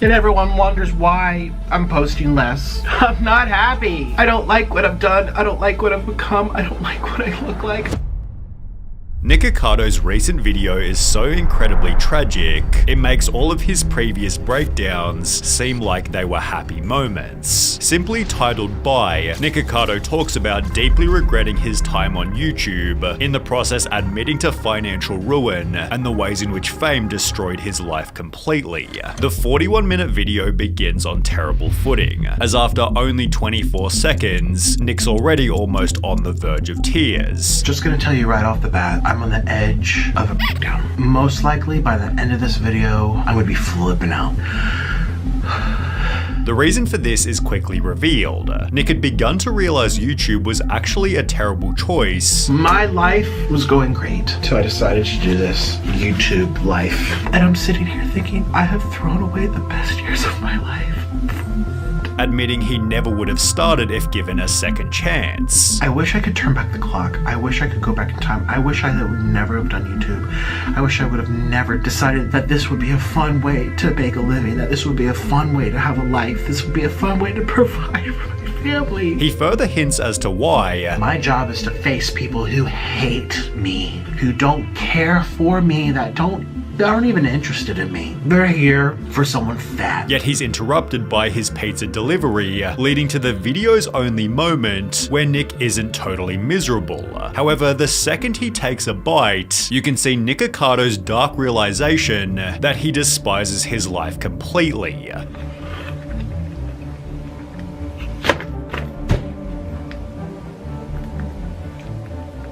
And everyone wonders why I'm posting less. I'm not happy. I don't like what I've done. I don't like what I've become. I don't like what I look like. Nick Ocato's recent video is so incredibly tragic, it makes all of his previous breakdowns seem like they were happy moments. Simply titled Bye, Nick Ocato talks about deeply regretting his time on YouTube, in the process admitting to financial ruin and the ways in which fame destroyed his life completely. The 41-minute video begins on terrible footing, as after only 24 seconds, Nick's already almost on the verge of tears. Just gonna tell you right off the bat, I'm on the edge of a breakdown. Most likely by the end of this video, I'm gonna be flipping out. The reason for this is quickly revealed. Nick had begun to realize YouTube was actually a terrible choice. My life was going great until I decided to do this YouTube life. And I'm sitting here thinking, I have thrown away the best years of my life. Admitting he never would have started if given a second chance. I wish I could turn back the clock. I wish I could go back in time. I wish I would never have done YouTube. I wish I would have never decided that this would be a fun way to make a living, that this would be a fun way to have a life, this would be a fun way to provide for my family. He further hints as to why. My job is to face people who hate me, who don't care for me, that aren't even interested in me. They're here for someone fat. Yet he's interrupted by his pizza delivery, leading to the video's only moment where Nick isn't totally miserable. However, the second he takes a bite, you can see Nick Ocato's dark realization that he despises his life completely.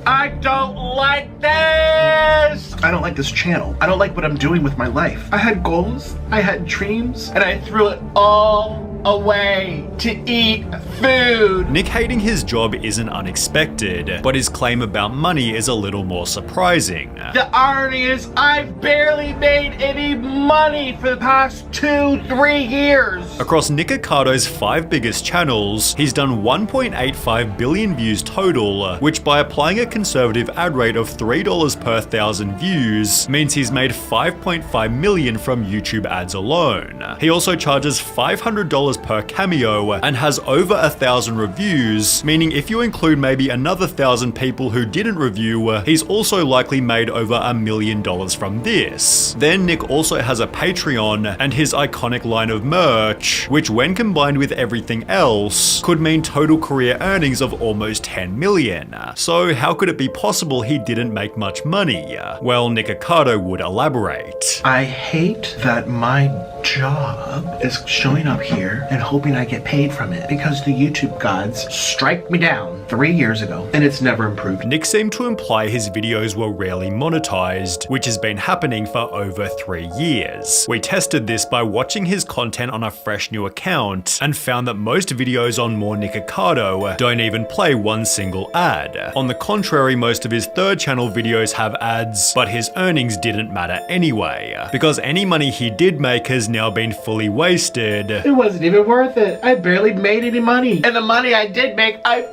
I don't like this! I don't like this channel. I don't like what I'm doing with my life. I had goals, I had dreams, and I threw it all away to eat food. Nick hating his job isn't unexpected, but his claim about money is a little more surprising. The irony is I've barely made any money for the past 2-3 years. Across Nick Ocato's 5 biggest channels, he's done 1.85 billion views total, which by applying a conservative ad rate of $3 per 1,000 views means he's made $5.5 million from YouTube ads alone. He also charges $500 per cameo and has over 1,000 reviews, meaning if you include maybe another 1,000 people who didn't review, he's also likely made over $1 million from this. Then Nick also has a Patreon and his iconic line of merch, which when combined with everything else, could mean total career earnings of almost 10 million. So how could it be possible he didn't make much money? Well, Nick Ocato would elaborate. I hate that my job is showing up here and hoping I get paid from it because the YouTube gods strike me down 3 years ago and it's never improved. Nick seemed to imply his videos were rarely monetized, which has been happening for over 3 years. We tested this by watching his content on a fresh new account and found that most videos on More Nick Ocato don't even play one single ad. On the contrary, most of his third channel videos have ads, but his earnings didn't matter anyway, because any money he did make has now been fully wasted. It wasn't even worth it. I barely made any money. And the money I did make, I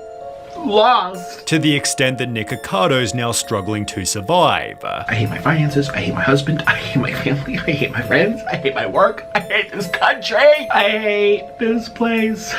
lost. To the extent that Nick Ocato's now struggling to survive. I hate my finances, I hate my husband, I hate my family, I hate my friends, I hate my work, I hate this country, I hate this place.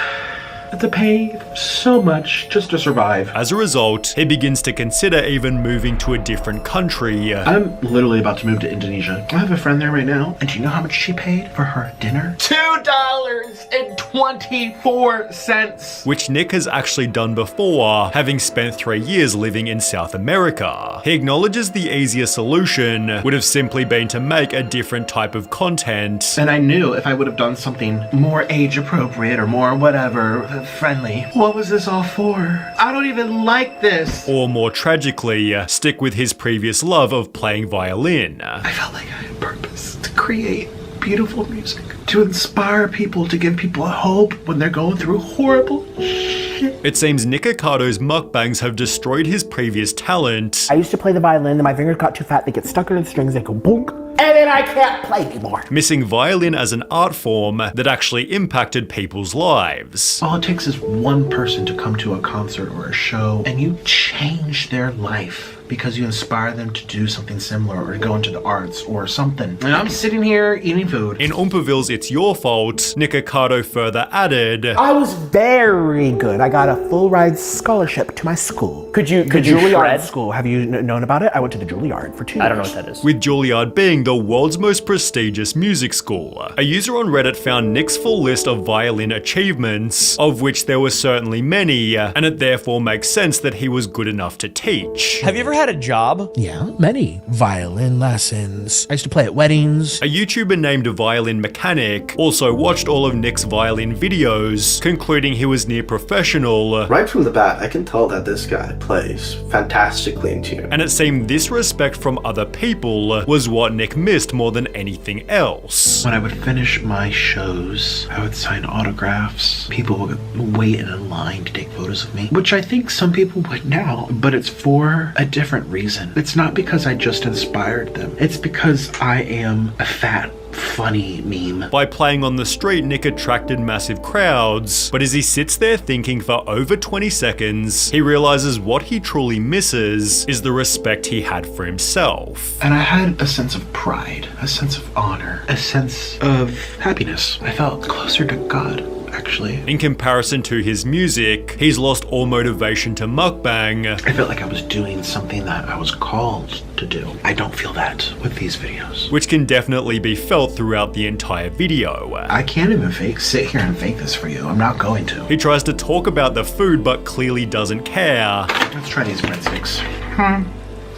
To pay so much just to survive. As a result, he begins to consider even moving to a different country. I'm literally about to move to Indonesia. I have a friend there right now, and do you know how much she paid for her dinner? $2.24. Which Nick has actually done before, having spent 3 years living in South America. He acknowledges the easier solution would have simply been to make a different type of content. And I knew if I would have done something more age appropriate or more whatever, friendly. What was this all for? I don't even like this. Or more tragically, stick with his previous love of playing violin. I felt like I had purpose to create beautiful music, to inspire people, to give people hope when they're going through horrible shit. It seems Nick Ocato's mukbangs have destroyed his previous talent. I used to play the violin and my fingers got too fat, they get stuck in the strings, they go boonk. And then I can't play anymore. Missing violin as an art form that actually impacted people's lives. All it takes is one person to come to a concert or a show and you change their life. because you inspire them to do something similar or to go into the arts or something. And I'm sitting here eating food. In Oompaville's It's Your Fault, Nick Ocado further added, I was very good. I got a full ride scholarship to my school. Could you Juilliard shred? school. Have you known about it? I went to the Juilliard for 2 years. I don't know what that is. with Juilliard being the world's most prestigious music school. A user on Reddit found Nick's full list of violin achievements, of which there were certainly many, and it therefore makes sense that he was good enough to teach. Have you ever had a job? Yeah, many. Violin lessons. I used to play at weddings. A YouTuber named Violin Mechanic also watched all of Nick's violin videos, concluding he was near professional, Right from the bat, I can tell that this guy plays fantastically in tune. and it seemed this respect from other people was what Nick missed more than anything else. When I would finish my shows, I would sign autographs. People would wait in a line to take photos of me, which I think some people would now, but it's for a different reason. It's not because I just inspired them. It's because I am a fat, funny meme. By playing on the street, Nick attracted massive crowds, but as he sits there thinking for over 20 seconds, he realizes what he truly misses is the respect he had for himself. And I had a sense of pride, a sense of honor, a sense of happiness. I felt closer to God, actually. In comparison to his music, he's lost all motivation to mukbang, I felt like I was doing something that I was called to do. I don't feel that with these videos. which can definitely be felt throughout the entire video. I can't even sit here and fake this for you. I'm not going to. He tries to talk about the food but clearly doesn't care, Let's try these breadsticks.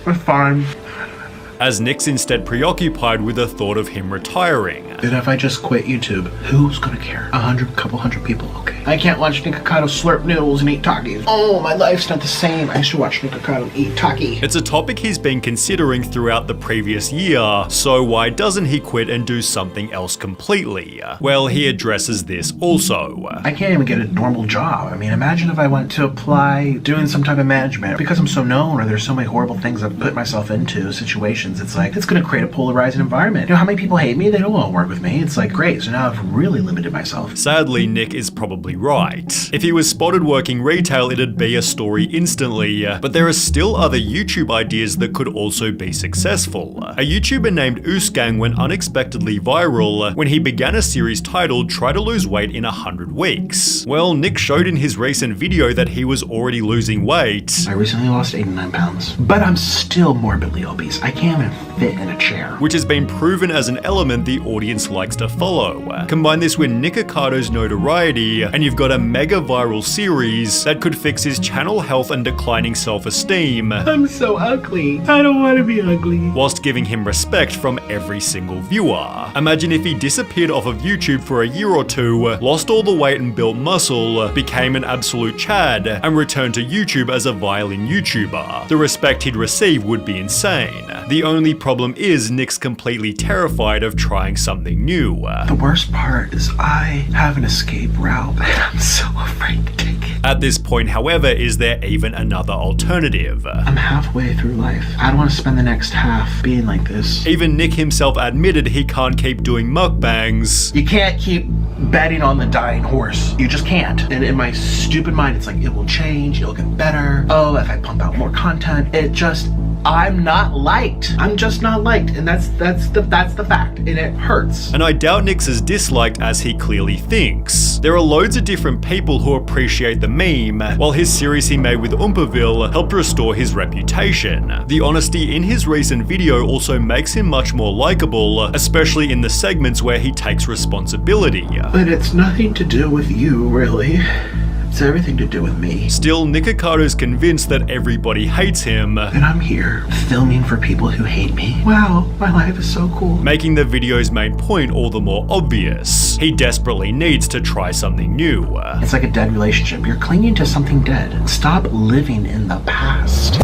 That's fine. as Nick's instead preoccupied with the thought of him retiring. And if I just quit YouTube, who's gonna care? Couple hundred people, okay. I can't watch Nick Ocado slurp noodles and eat Takis. Oh, my life's not the same. I used to watch Nick Ocado eat Taki. It's a topic he's been considering throughout the previous year, so why doesn't he quit and do something else completely? Well, he addresses this also. I can't even get a normal job. I mean, imagine if I went to apply doing some type of management. Because I'm so known or there's so many horrible things I've put myself into, situations, it's like, it's gonna create a polarizing environment. You know how many people hate me? They don't want to work with me. It's like, great, so now I've really limited myself. Sadly, Nick is probably right. If he was spotted working retail, it'd be a story instantly, but there are still other YouTube ideas that could also be successful. A YouTuber named Oosgang went unexpectedly viral when he began a series titled Try to Lose Weight in 100 Weeks. Well, Nick showed in his recent video that he was already losing weight, I recently lost 89 pounds, but I'm still morbidly obese. I can't even fit in a chair. which has been proven as an element the audience likes to follow. Combine this with Nick Ocado's notoriety, and you've got a mega viral series that could fix his channel health and declining self-esteem, I'm so ugly. I don't want to be ugly. whilst giving him respect from every single viewer. Imagine if he disappeared off of YouTube for a year or two, lost all the weight and built muscle, became an absolute Chad, and returned to YouTube as a violin YouTuber. The respect he'd receive would be insane. The only problem is Nick's completely terrified of trying something new. The worst part is I have an escape route, and I'm so afraid to take it. At this point, however, is there even another alternative? I'm halfway through life. I don't want to spend the next half being like this. Even Nick himself admitted he can't keep doing mukbangs, You can't keep betting on the dying horse. You just can't. And in my stupid mind, it's like, it will change, it'll get better. Oh, if I pump out more content, I'm not liked. I'm just not liked, and that's the fact, and it hurts. and I doubt Nick's as disliked as he clearly thinks. There are loads of different people who appreciate the meme, while his series he made with Oompaville helped restore his reputation. The honesty in his recent video also makes him much more likable, especially in the segments where he takes responsibility. But it's nothing to do with you, really. It's everything to do with me. Still, Nick Ocado's convinced that everybody hates him, And I'm here, filming for people who hate me. Wow, my life is so cool. making the video's main point all the more obvious. He desperately needs to try something new. It's like a dead relationship. You're clinging to something dead. Stop living in the past.